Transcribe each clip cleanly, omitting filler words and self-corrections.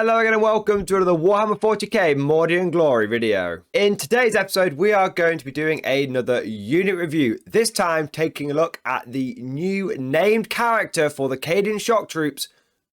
Hello again and welcome to another Warhammer 40k Mordy and Glory video. In today's episode we are going to be doing another unit review, this time taking a look at the new named character for the Cadian Shock Troops,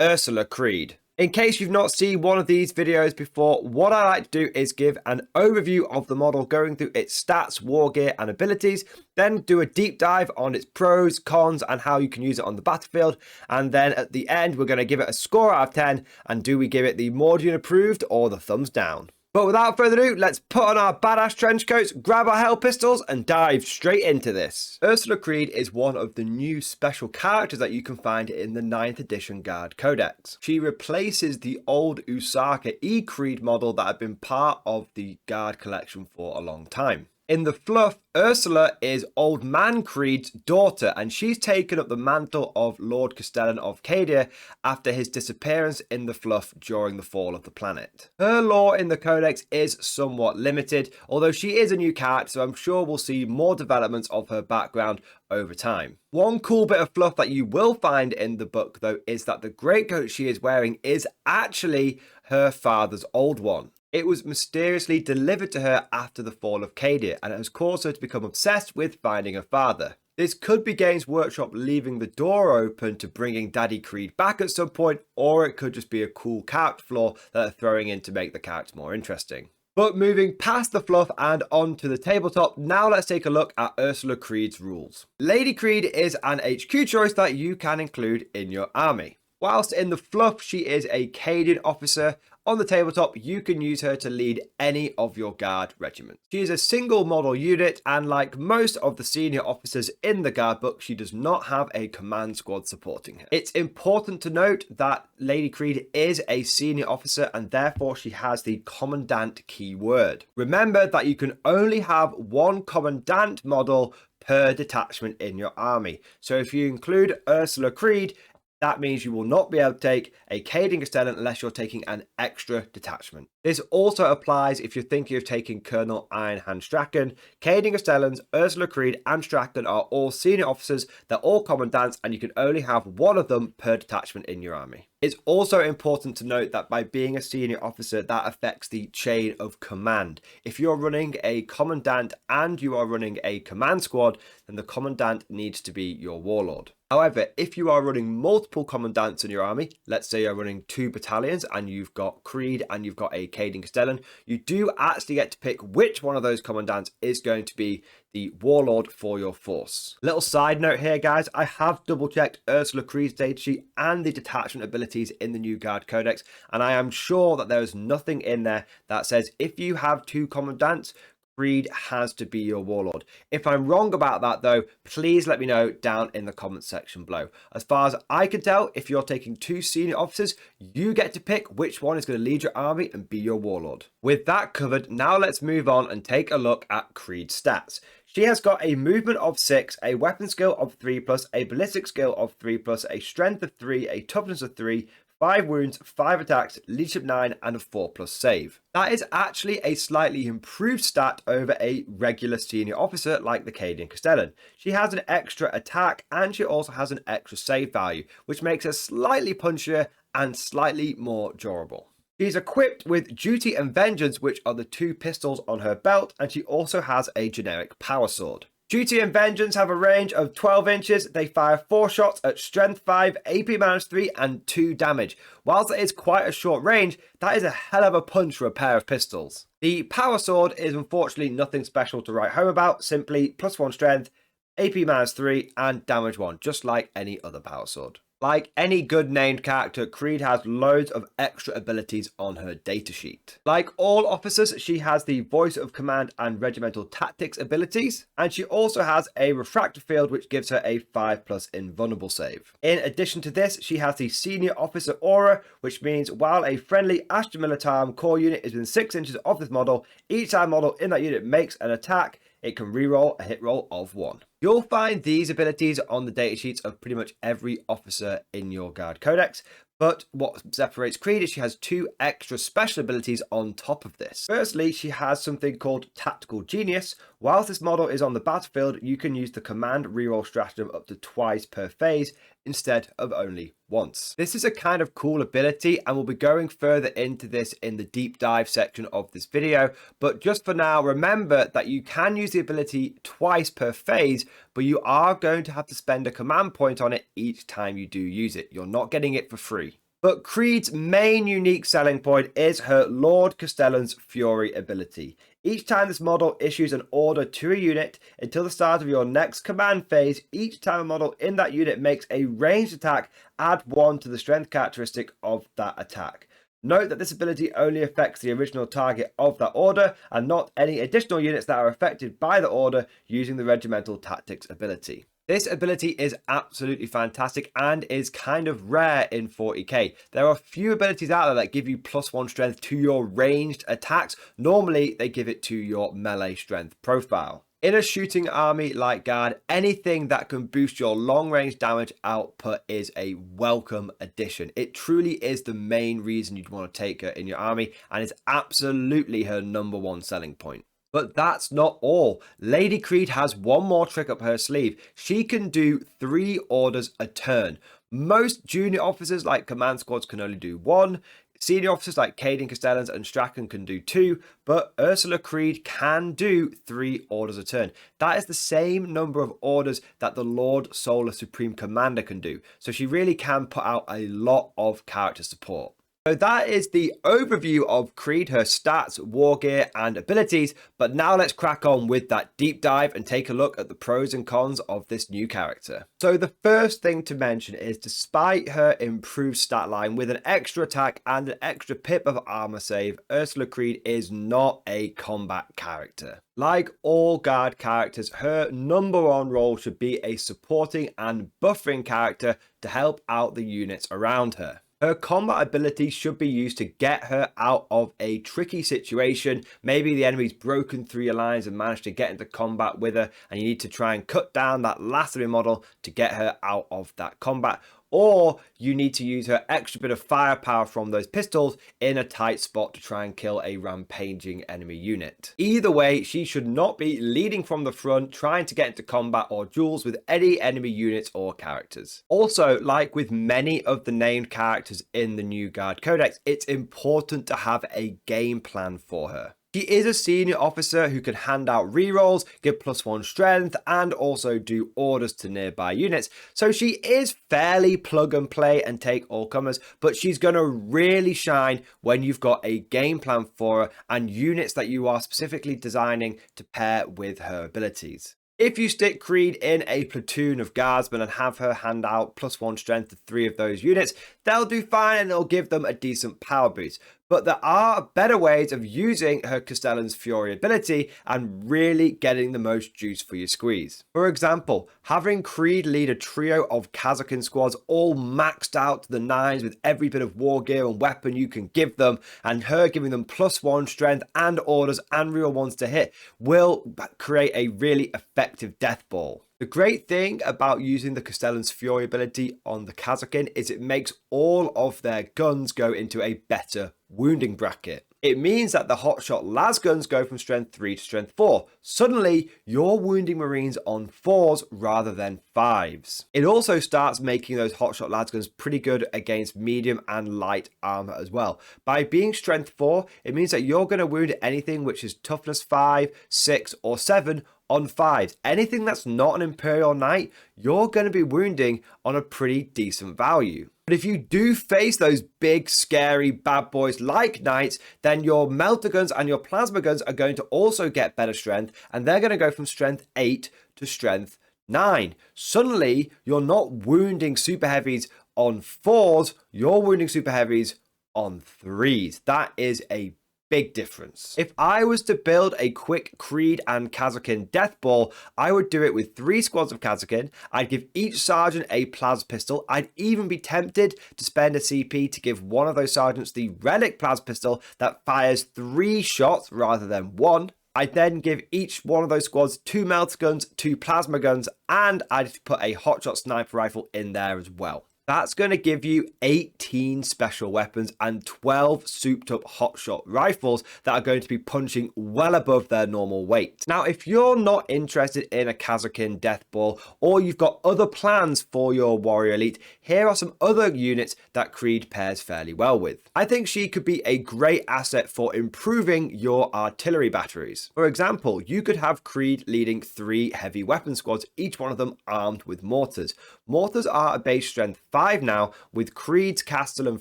Ursula Creed. In case you've not seen one of these videos before, what I like to do is give an overview of the model, going through its stats, war gear and abilities, then do a deep dive on its pros, cons and how you can use it on the battlefield, and then at the end we're going to give it a score out of 10 and do we give it the Mordian approved or the thumbs down. But without further ado, let's put on our badass trench coats, grab our hell pistols and dive straight into this. Ursula Creed is one of the new special characters that you can find in the 9th edition Guard Codex. She replaces the old Usaka E Creed model that had been part of the Guard collection for a long time. In the fluff, Ursula is Old Man Creed's daughter, and she's taken up the mantle of Lord Castellan of Cadia after his disappearance in the fluff during the fall of the planet. Her lore in the Codex is somewhat limited, although she is a new character, so I'm sure we'll see more developments of her background over time. One cool bit of fluff that you will find in the book, though, is that the greatcoat she is wearing is actually her father's old one. It was mysteriously delivered to her after the fall of Cadia, and it has caused her to become obsessed with finding her father. This could be Games Workshop leaving the door open to bringing Daddy Creed back at some point, or it could just be a cool character flaw that they're throwing in to make the character more interesting. But moving past the fluff and onto the tabletop, now let's take a look at Ursula Creed's rules. Lady Creed is an HQ choice that you can include in your army. Whilst in the fluff she is a Cadian officer, on the tabletop you can use her to lead any of your Guard regiments. She is a single model unit, and like most of the senior officers in the Guard book, she does not have a command squad supporting her. It's important to note that Lady Creed is a senior officer and therefore she has the Commandant keyword. Remember that you can only have one Commandant model per detachment in your army. So if you include Ursula Creed, that means you will not be able to take a Cadian Castellan unless you're taking an extra detachment. This also applies if you're thinking of taking Colonel Ironhand Strachan. Cadian Castellans, Ursula Creed and Strachan are all senior officers, they're all commandants, and you can only have one of them per detachment in your army. It's also important to note that by being a senior officer, that affects the chain of command. If you're running a commandant and you are running a command squad, then the commandant needs to be your warlord. However, if you are running multiple commandants in your army, let's say you're running 2 battalions and you've got Creed and you've got a Cadian Castellan, you do actually get to pick which one of those commandants is going to be the warlord for your force. Little side note here, guys, I have double checked Ursula Creed's data sheet and the detachment abilities in the new Guard Codex, and I am sure that there is nothing in there that says if you have 2 commandants, Creed has to be your warlord. If I'm wrong about that though, please let me know down in the comments section below. As far as I can tell, if you're taking 2 senior officers, you get to pick which one is going to lead your army and be your warlord. With that covered, now let's move on and take a look at Creed's stats. She has got a movement of 6, a weapon skill of 3+, a ballistic skill of 3+, a strength of 3, a toughness of 3, 5 wounds, 5 attacks, leadership 9 and a 4+ save. That is actually a slightly improved stat over a regular senior officer like the Cadian Castellan. She has an extra attack and she also has an extra save value, which makes her slightly punchier and slightly more durable. She's equipped with Duty and Vengeance, which are the 2 pistols on her belt, and she also has a generic power sword. Duty and Vengeance have a range of 12 inches, they fire 4 shots at strength 5, AP-3 and 2 damage. Whilst it is quite a short range, that is a hell of a punch for a pair of pistols. The power sword is unfortunately nothing special to write home about, simply +1 strength, AP-3 and damage 1, just like any other power sword. Like any good named character, Creed has loads of extra abilities on her datasheet. Like all officers, she has the Voice of Command and Regimental Tactics abilities, and she also has a Refractor Field which gives her a 5+ invulnerable save. In addition to this, she has the Senior Officer Aura, which means while a friendly Astra Militarum core unit is within 6 inches of this model, each time model in that unit makes an attack, it can reroll a hit roll of 1. You'll find these abilities on the datasheets of pretty much every officer in your guard codex. But what separates Creed is she has two extra special abilities on top of this. Firstly, she has something called Tactical Genius. Whilst this model is on the battlefield, you can use the command reroll stratagem up to twice per phase instead of only once. This is a kind of cool ability, and we'll be going further into this in the deep dive section of this video. But just for now, remember that you can use the ability twice per phase, but you are going to have to spend a command point on it each time you do use it. You're not getting it for free. But Creed's main unique selling point is her Lord Castellan's Fury ability. Each time this model issues an order to a unit until the start of your next command phase, each time a model in that unit makes a ranged attack, add 1 to the strength characteristic of that attack. Note that this ability only affects the original target of that order and not any additional units that are affected by the order using the Regimental Tactics ability. This ability is absolutely fantastic and is kind of rare in 40k. There are few abilities out there that give you +1 strength to your ranged attacks. Normally, they give it to your melee strength profile. In a shooting army like Guard, anything that can boost your long range damage output is a welcome addition. It truly is the main reason you'd want to take her in your army, and it's absolutely her #1 selling point. But that's not all. Lady Creed has one more trick up her sleeve. She can do 3 orders a turn. Most junior officers like command squads can only do 1. Senior officers like Caden Castellans and Strachan can do 2, but Ursula Creed can do 3 orders a turn. That is the same number of orders that the Lord Solar Supreme Commander can do. So she really can put out a lot of character support. So that is the overview of Creed, her stats, war gear and abilities, but now let's crack on with that deep dive and take a look at the pros and cons of this new character. So the first thing to mention is despite her improved stat line with an extra attack and an extra pip of armor save, Ursula Creed is not a combat character. Like all guard characters, her #1 role should be a supporting and buffering character to help out the units around her. Her combat ability should be used to get her out of a tricky situation. Maybe the enemy's broken through your lines and managed to get into combat with her, and you need to try and cut down that last enemy model to get her out of that combat. Or you need to use her extra bit of firepower from those pistols in a tight spot to try and kill a rampaging enemy unit. Either way, she should not be leading from the front, trying to get into combat or duels with any enemy units or characters. Also, like with many of the named characters in the new Guard Codex, it's important to have a game plan for her. She is a senior officer who can hand out rerolls, give +1 strength, and also do orders to nearby units. So she is fairly plug and play and take all comers, but she's going to really shine when you've got a game plan for her and units that you are specifically designing to pair with her abilities. If you stick Creed in a platoon of guardsmen and have her hand out +1 strength to 3 of those units, they'll do fine and it'll give them a decent power boost. But there are better ways of using her Castellan's Fury ability and really getting the most juice for your squeeze. For example, having Creed lead a trio of Kazakin squads all maxed out to the 9s with every bit of war gear and weapon you can give them, and her giving them +1 strength and orders and real ones to hit will create a really effective death ball. The great thing about using the Castellan's Fury ability on the Kazakin is it makes all of their guns go into a better wounding bracket. It means that the hotshot las guns go from strength 3 to strength 4. Suddenly, you're wounding Marines on 4s rather than 5s. It also starts making those hotshot las guns pretty good against medium and light armor as well. By being strength 4, it means that you're going to wound anything which is toughness 5, 6, or 7 on 5s. Anything that's not an Imperial Knight, you're going to be wounding on a pretty decent value. But if you do face those big, scary bad boys like Knights, then your melter guns and your plasma guns are going to also get better strength, and they're going to go from strength 8 to strength 9. Suddenly, you're not wounding super heavies on 4s, you're wounding super heavies on 3s. That is a big difference. If I was to build a quick Creed and Kazakin death ball, I would do it with 3 squads of Kazakin. I'd give each sergeant a plas pistol. I'd even be tempted to spend a CP to give one of those sergeants the relic plas pistol that fires 3 shots rather than 1. I then give each one of those squads 2 melter guns, 2 plasma guns, and I just put a hotshot sniper rifle in there as well. That's going to give you 18 special weapons and 12 souped up hotshot rifles that are going to be punching well above their normal weight. Now, if you're not interested in a Kazakin Death Ball, or you've got other plans for your Warrior Elite, here are some other units that Creed pairs fairly well with. I think she could be a great asset for improving your artillery batteries. For example, you could have Creed leading 3 heavy weapon squads, each one of them armed with mortars. Mortars are a base strength 5 now. With Creed's Castle and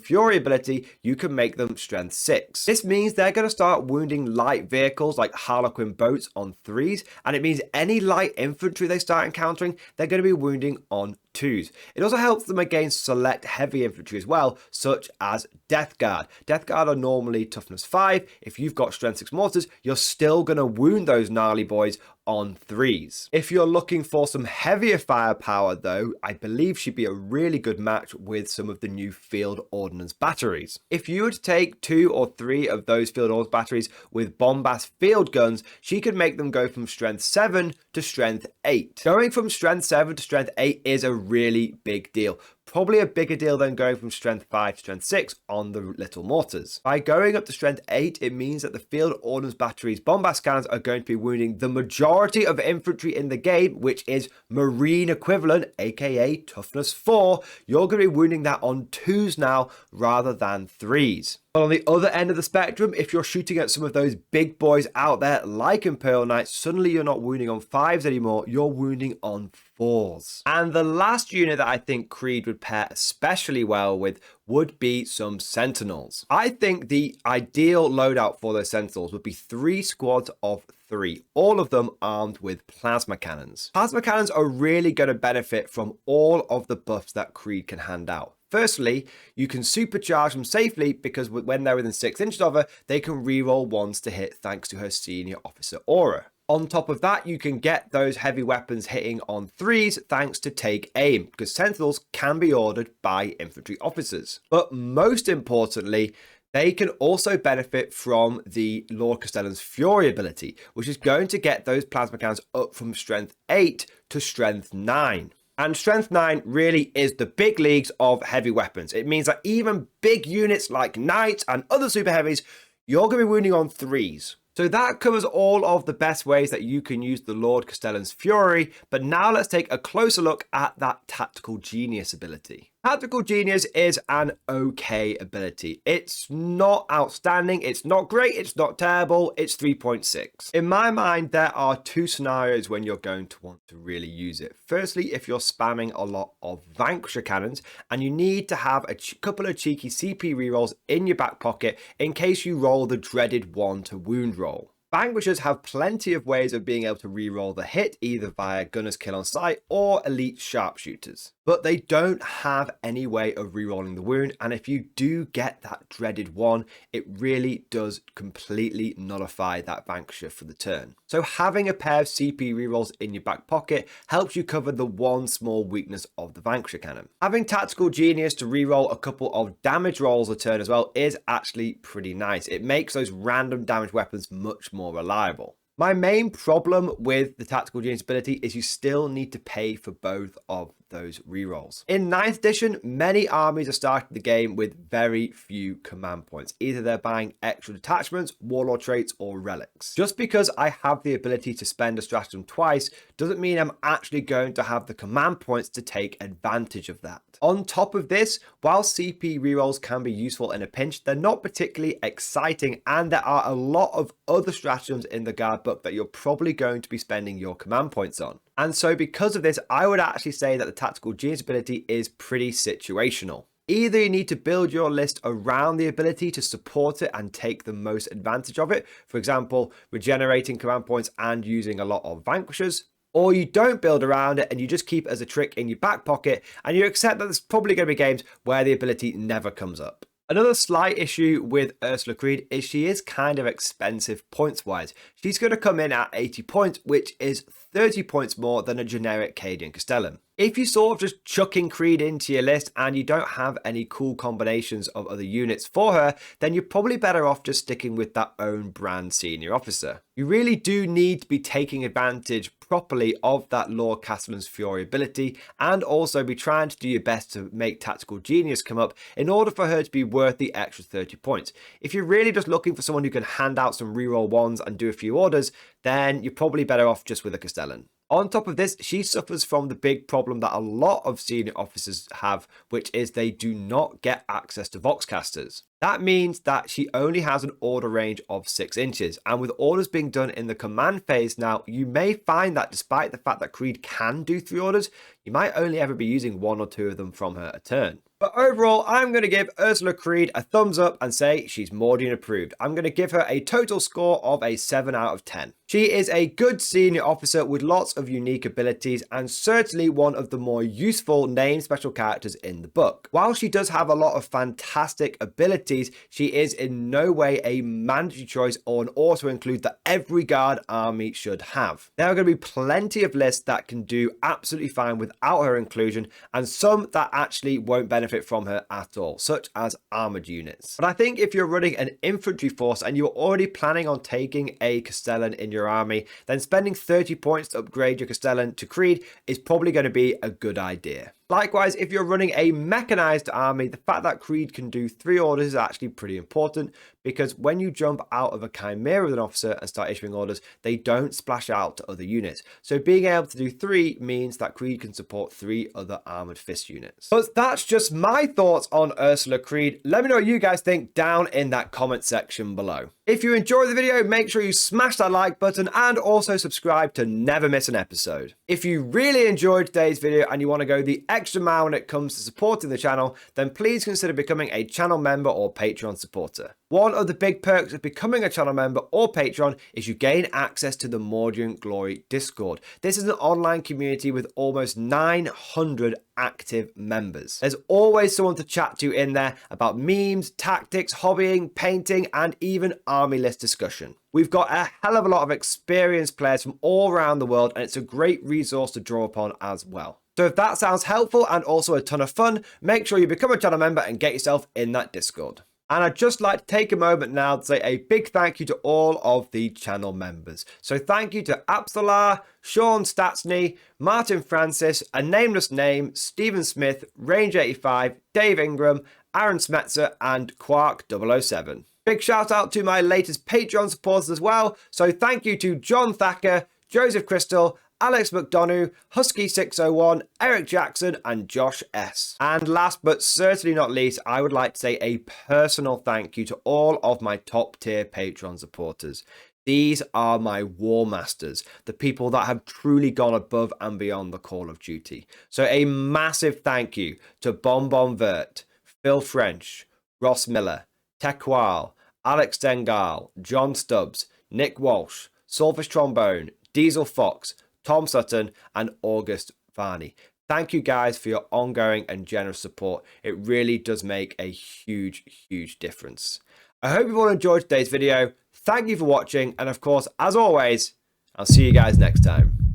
Fury ability, you can make them strength 6. This means they're going to start wounding light vehicles like Harlequin boats on 3s, and it means any light infantry they start encountering, they're going to be wounding on 2s. It also helps them against select heavy infantry as well, such as Death Guard. Death Guard are normally toughness 5. If you've got strength 6 mortars, you're still going to wound those gnarly boys on 3s. If you're looking for some heavier firepower though, I believe she'd be a really good match with some of the new field ordnance batteries. If you were to take 2 or 3 of those field ordnance batteries with bombast field guns, she could make them go from strength 7 to strength 8. Going from strength 7 to strength 8 is a really big deal. Probably a bigger deal than going from strength 5 to strength 6 on the little mortars. By going up to strength 8, it means that the field ordnance batteries bombast cannons are going to be wounding the majority of infantry in the game, which is marine equivalent, aka toughness 4. You're going to be wounding that on 2s now rather than 3s. But on the other end of the spectrum, if you're shooting at some of those big boys out there like Imperial Knights, suddenly you're not wounding on 5s anymore, you're wounding on 4s. And the last unit that I think Creed would pair especially well with would be some Sentinels. I think the ideal loadout for those Sentinels would be 3 squads of 3, all of them armed with plasma cannons. Plasma cannons are really going to benefit from all of the buffs that Creed can hand out. Firstly, you can supercharge them safely because when they're within 6 inches of her, they can reroll 1s to hit thanks to her senior officer aura. On top of that, you can get those heavy weapons hitting on 3s thanks to Take Aim, because Sentinels can be ordered by infantry officers. But most importantly, they can also benefit from the Lord Castellan's Fury ability, which is going to get those plasma cannons up from strength 8 to strength 9. And strength 9 really is the big leagues of heavy weapons. It means that even big units like Knights and other super heavies, you're going to be wounding on 3s. So that covers all of the best ways that you can use the Lord Castellan's Fury, but now let's take a closer look at that Tactical Genius ability. Tactical Genius is an okay ability. It's not outstanding, it's not great, it's not terrible, it's 3.6. In my mind, there are 2 scenarios when you're going to want to really use it. Firstly, if you're spamming a lot of Vanquisher cannons and you need to have a couple of cheeky CP rerolls in your back pocket in case you roll the dreaded 1 to wound roll. Vanquishers have plenty of ways of being able to reroll the hit, either via Gunner's Kill on Sight or Elite Sharpshooters. But they don't have any way of rerolling the wound, and if you do get that dreaded 1, it really does completely nullify that Vanquisher for the turn. So having a pair of CP rerolls in your back pocket helps you cover the one small weakness of the Vanquisher cannon. Having Tactical Genius to reroll a couple of damage rolls a turn as well is actually pretty nice. It makes those random damage weapons much more reliable. My main problem with the Tactical Genius ability is you still need to pay for both of those rerolls. In 9th edition, many armies are starting the game with very few command points. Either they're buying extra detachments, warlord traits, or relics. Just because I have the ability to spend a stratagem twice doesn't mean I'm actually going to have the command points to take advantage of that. On top of this, while CP rerolls can be useful in a pinch, they're not particularly exciting, and there are a lot of other stratagems in the guard book that you're probably going to be spending your command points on. And so because of this, I would actually say that the Tactical Genius ability is pretty situational. Either you need to build your list around the ability to support it and take the most advantage of it, for example, regenerating command points and using a lot of Vanquishers, or you don't build around it and you just keep it as a trick in your back pocket and you accept that there's probably going to be games where the ability never comes up. Another slight issue with Ursula Creed is she is kind of expensive points-wise. She's going to come in at 80 points, which is 30 points more than a generic Cadian Castellan. If you're sort of just chucking Creed into your list and you don't have any cool combinations of other units for her, then you're probably better off just sticking with that own brand senior officer. You really do need to be taking advantage properly of that Lord Castellan's Fury ability, and also be trying to do your best to make Tactical Genius come up in order for her to be worth the extra 30 points. If you're really just looking for someone who can hand out some reroll ones and do a few orders, then you're probably better off just with a Castellan. On top of this, she suffers from the big problem that a lot of senior officers have, which is they do not get access to Voxcasters. That means that she only has an order range of 6 inches, and with orders being done in the command phase now, you may find that despite the fact that Creed can do 3 orders, you might only ever be using 1 or 2 of them from her a turn. But overall, I'm going to give Ursula Creed a thumbs up and say she's Mordian approved. I'm going to give her a total score of a 7 out of 10. She is a good senior officer with lots of unique abilities and certainly one of the more useful named special characters in the book. While she does have a lot of fantastic abilities, she is in no way a mandatory choice or an auto include that every guard army should have. There are going to be plenty of lists that can do absolutely fine without her inclusion, and some that actually won't benefit from her at all, such as armored units. But I think if you're running an infantry force and you're already planning on taking a Castellan in your army, then spending 30 points to upgrade your Castellan to Creed is probably going to be a good idea. Likewise, if you're running a mechanized army, the fact that Creed can do 3 orders is actually pretty important, because when you jump out of a Chimera with an officer and start issuing orders, they don't splash out to other units. So being able to do 3 means that Creed can support 3 other armored fist units. But that's just my thoughts on Ursula Creed. Let me know what you guys think down in that comment section below. If you enjoyed the video, make sure you smash that like button and also subscribe to never miss an episode. If you really enjoyed today's video and you want to go the extra mile when it comes to supporting the channel, then please consider becoming a channel member or Patreon supporter. One of the big perks of becoming a channel member or Patreon is you gain access to the Mordian Glory Discord. This is an online community with almost 900 active members. There's always someone to chat to in there about memes, tactics, hobbying, painting, and even army list discussion. We've got a hell of a lot of experienced players from all around the world, and it's a great resource to draw upon as well. So if that sounds helpful and also a ton of fun, make sure you become a channel member and get yourself in that Discord. And I'd just like to take a moment now to say a big thank you to all of the channel members. So thank you to Absolar, Sean Statsney, Martin Francis, A Nameless Name, Stephen Smith, Range85, Dave Ingram, Aaron Smetzer, and Quark007. Big shout out to my latest Patreon supporters as well. So thank you to John Thacker, Joseph Crystal, Alex McDonough, Husky601, Eric Jackson, and Josh S. And last but certainly not least, I would like to say a personal thank you to all of my top tier Patreon supporters. These are my war masters, the people that have truly gone above and beyond the call of duty. So a massive thank you to Bonbon Vert, Phil French, Ross Miller, Tequal, Alex Dengal, John Stubbs, Nick Walsh, Sulfish Trombone, Diesel Fox, Tom Sutton, and August Varney. Thank you guys for your ongoing and generous support. It really does make a huge, huge difference. I hope you've all enjoyed today's video. Thank you for watching, and of course, as always, I'll see you guys next time.